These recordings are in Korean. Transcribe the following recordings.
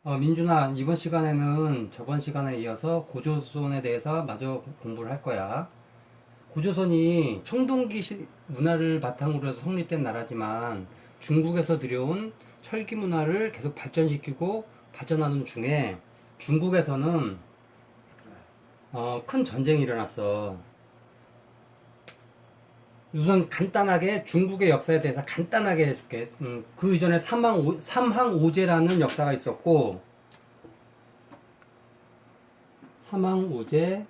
민준아, 이번 시간에는 저번 시간에 이어서 고조선에 대해서 마저 공부를 할 거야. 고조선이 청동기 문화를 바탕으로 해서 성립된 나라지만 중국에서 들여온 철기 문화를 계속 발전시키고 발전하는 중에 중국에서는 큰 전쟁이 일어났어. 우선 간단하게 중국의 역사에 대해서 간단하게 해줄게. 그 이전에 삼항오제라는 역사가 있었고, 삼항오제,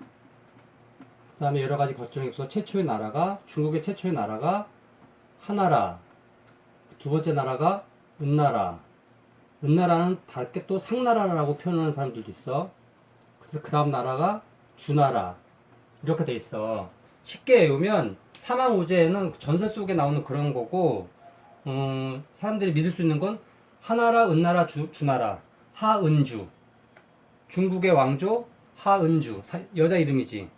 그 다음에 여러 가지 거점이 있어. 중국의 최초의 나라가 하나라, 두 번째 나라가 은나라. 은나라는 다르게 또 상나라라고 표현하는 사람들도 있어. 그래서 그 다음 나라가 주나라. 이렇게 돼 있어. 쉽게 외우면 삼왕오제는 전설 속에 나오는 그런 거고, 사람들이 믿을 수 있는 건 하나라, 은나라, 주나라, 하은주. 중국의 왕조 하은주. 여자 이름이지.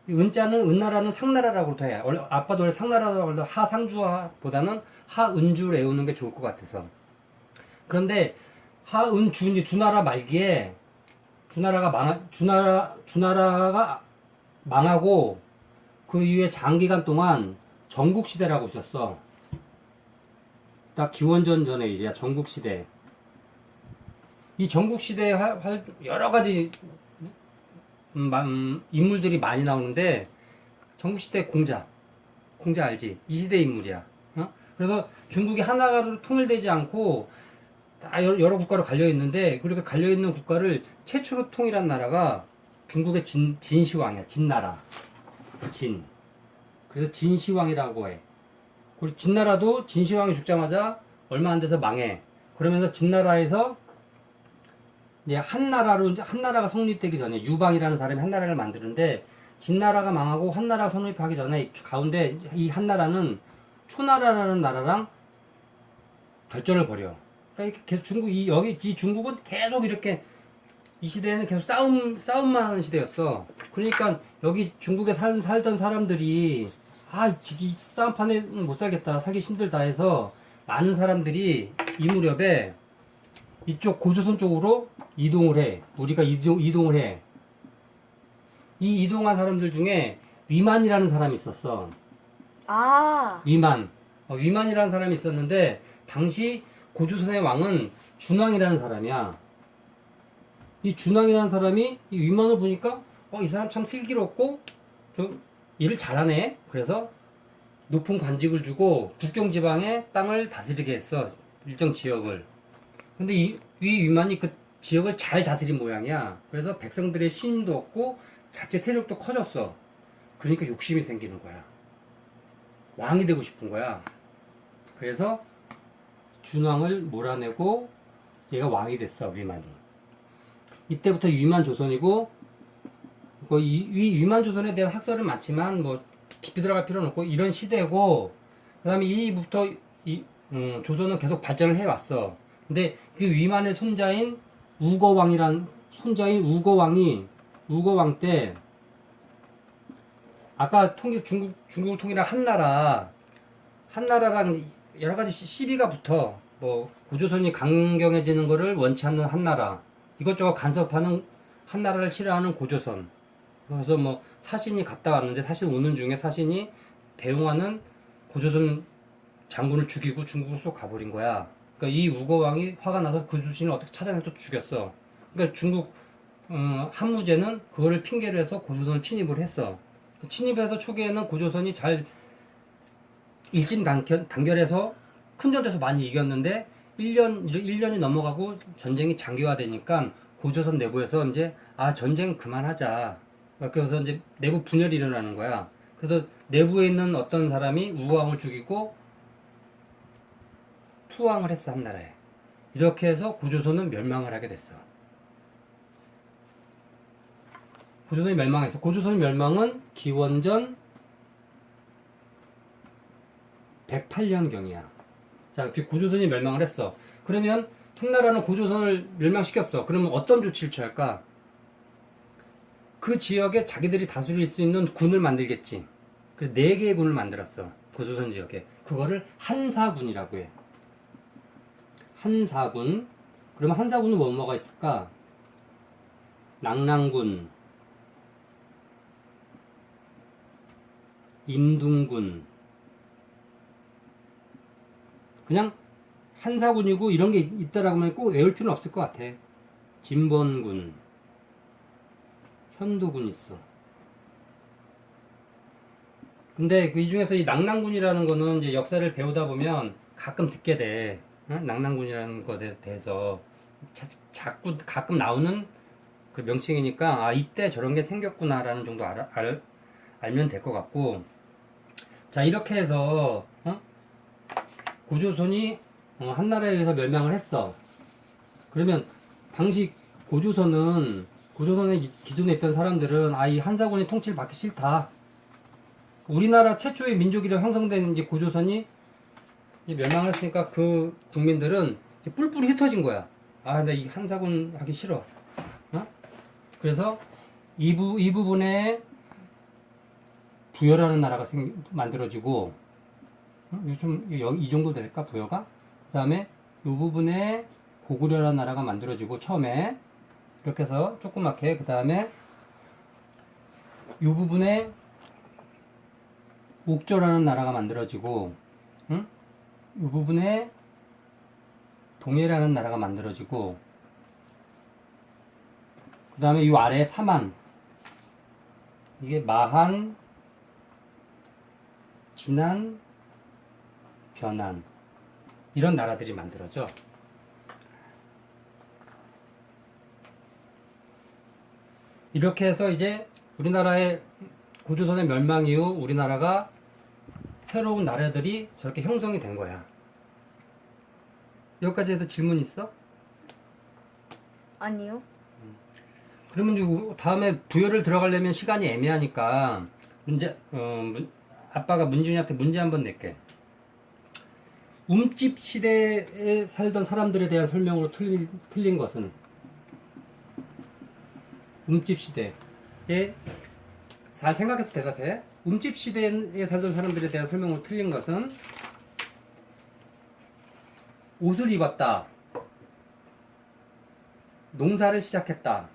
은자는 은나라는 상나라라고 해. 아빠도 원래 상나라라고 해도 하상주보다는 하은주를 외우는 게 좋을 것 같아서. 그런데 하은주, 주나라 말기에 주나라가 망하고 그 이후에 장기간 동안 전국시대라고 있었어. 딱 기원전 전의 일이야, 전국시대. 이 전국시대에 여러 가지 인물들이 많이 나오는데, 전국시대 공자 알지? 이 시대 인물이야. 어? 그래서 중국이 하나로 통일되지 않고 다 여러 국가로 갈려 있는데, 그렇게 갈려 있는 국가를 최초로 통일한 나라가 중국의 진시황이야. 진나라. 진. 그래서 진시황이라고 해. 그리고 진나라도 진시황이 죽자마자 얼마 안 돼서 망해. 그러면서 진나라에서 이제 한나라가 성립되기 전에 유방이라는 사람이 한나라를 만드는데, 진나라가 망하고 한나라가 성립하기 전에 가운데 이 한나라는 초나라라는 나라랑 결전을 벌여. 그러니까 이렇게 계속 이 중국은 계속 이렇게 이 시대에는 계속 싸움만 하는 시대였어. 그러니까 여기 중국에 살던 사람들이 이 싸움판에 못 살겠다, 살기 힘들다 해서 많은 사람들이 이 무렵에 이쪽 고조선 쪽으로 이동을 해. 우리가 이동을 해. 이 이동한 사람들 중에 위만이라는 사람이 있었어. 아, 위만. 위만이라는 사람이 있었는데, 당시 고조선의 왕은 준왕이라는 사람이야. 이 준왕이라는 사람이 이 위만을 보니까 이 사람 참 슬기롭고 좀 일을 잘하네. 그래서 높은 관직을 주고 국경 지방의 땅을 다스리게 했어. 일정 지역을. 근데 이 위만이 그 지역을 잘 다스린 모양이야. 그래서 백성들의 신임도 얻고 자체 세력도 커졌어. 그러니까 욕심이 생기는 거야. 왕이 되고 싶은 거야. 그래서 준왕을 몰아내고 얘가 왕이 됐어, 위만이. 이때부터 위만 조선이고, 위만 조선에 대한 학설은 많지만 뭐 깊이 들어갈 필요는 없고 이런 시대고, 그 다음에 이부터 조선은 계속 발전을 해왔어. 근데 그 위만의 손자인 우거왕 때, 아까 중국을 통일한 한나라랑 여러 가지 시비가 붙어. 뭐 구조선이 강경해지는 거를 원치 않는 한나라, 이것저것 간섭하는 한나라를 싫어하는 고조선. 그래서 뭐 사신이 갔다 왔는데, 사신 오는 중에 사신이 배웅하는 고조선 장군을 죽이고 중국으로 쏙 가버린 거야. 그러니까 이 우거왕이 화가 나서 그 주신을 어떻게 찾아내서 죽였어. 그러니까 중국 한무제는 그거를 핑계로 해서 고조선을 침입을 했어. 침입해서 초기에는 고조선이 잘 일진단결해서 큰 전투에서 많이 이겼는데, 1년이 넘어가고 전쟁이 장기화되니까 고조선 내부에서 이제 전쟁 그만하자. 그래서 이제 내부 분열이 일어나는 거야. 그래서 내부에 있는 어떤 사람이 우왕을 죽이고 투항을 했어, 한나라에. 이렇게 해서 고조선은 멸망을 하게 됐어. 고조선이 멸망했어. 고조선의 멸망은 기원전 108년경이야. 자, 고조선이 멸망을 했어. 그러면 한나라는 고조선을 멸망시켰어. 그러면 어떤 조치를 취할까? 그 지역에 자기들이 다스릴 수 있는 군을 만들겠지. 그래서 4개의 군을 만들었어. 고조선 지역에. 그거를 한사군이라고 해. 한사군. 그러면 한사군은 뭐가 있을까? 낙랑군, 임둥군, 그냥 한사군이고 이런 게 있다라고 하면 꼭 외울 필요는 없을 것 같아. 진번군, 현도군 있어. 근데 그 이 중에서 이 낙랑군이라는 거는 이제 역사를 배우다 보면 가끔 듣게 돼. 낙랑군이라는 것에 대해서 자꾸 가끔 나오는 그 명칭이니까 아 이때 저런 게 생겼구나라는 정도 알면 될 것 같고. 자 이렇게 해서 고조선이 한나라에 의해서 멸망을 했어. 그러면 당시 고조선의 기존에 있던 사람들은 아 이 한사군이 통치를 받기 싫다. 우리나라 최초의 민족이라 형성된 이제 고조선이 이제 멸망을 했으니까 그 국민들은 이제 뿔뿔이 흩어진 거야. 아, 나 이 한사군 하기 싫어. 그래서 이 부분에 부여라는 나라가 만들어지고, 요즘 이 정도 될까 부여가? 그 다음에 이 부분에 고구려라는 나라가 만들어지고 처음에 이렇게 해서 조그맣게 그 다음에 이 부분에 옥조라는 나라가 만들어지고, 이 부분에 동해라는 나라가 만들어지고, 그 다음에 이 아래 사만, 이게 마한, 진안, 변안, 이런 나라들이 만들어져. 이렇게 해서 이제 우리나라의 고조선의 멸망 이후 우리나라가 새로운 나라들이 저렇게 형성이 된 거야. 여기까지 해도 질문 있어? 아니요. 그러면 이제 다음에 부여를 들어가려면 시간이 애매하니까 아빠가 문준이한테 문제 한번 낼게. 움집 시대에 살던 사람들에 대한 설명으로 틀린 것은? 움집 시대에 잘 생각해서 대답해. 움집 시대에 살던 사람들에 대한 설명으로 틀린 것은 옷을 입었다, 농사를 시작했다,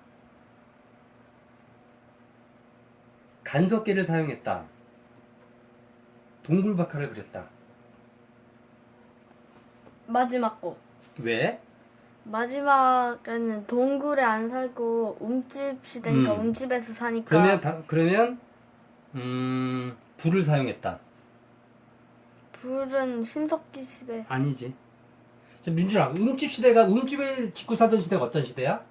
간석기를 사용했다, 동굴박하를 그렸다. 마지막 거. 왜? 마지막에는 동굴에 안 살고 움집 시대니까 움집에서 사니까. 그러면 불을 사용했다. 불은 신석기 시대. 아니지. 민준아, 움집을 짓고 살던 시대가 어떤 시대야?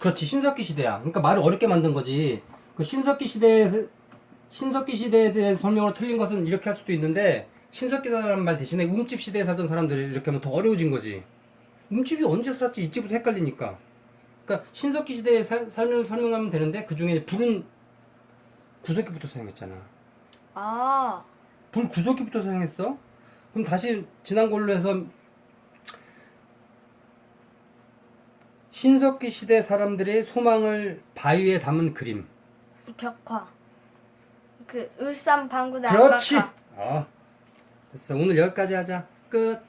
그렇지, 신석기 시대야. 그러니까 말을 어렵게 만든 거지. 그 신석기 시대에 대한 설명으로 틀린 것은 이렇게 할 수도 있는데, 신석기라는 말 대신에 움집 시대에 살던 사람들이 이렇게 하면 더 어려워진 거지. 움집이 언제 살았지? 이때부터 헷갈리니까. 그러니까 신석기 시대에 설명하면 되는데, 그 중에 불은 구석기부터 사용했잖아. 아, 불 구석기부터 사용했어? 그럼 다시 지난 걸로 해서 신석기 시대 사람들의 소망을 바위에 담은 그림. 벽화. 그 울산 방구대 그렇지. 안박화. 됐어. 오늘 여기까지 하자. 끝.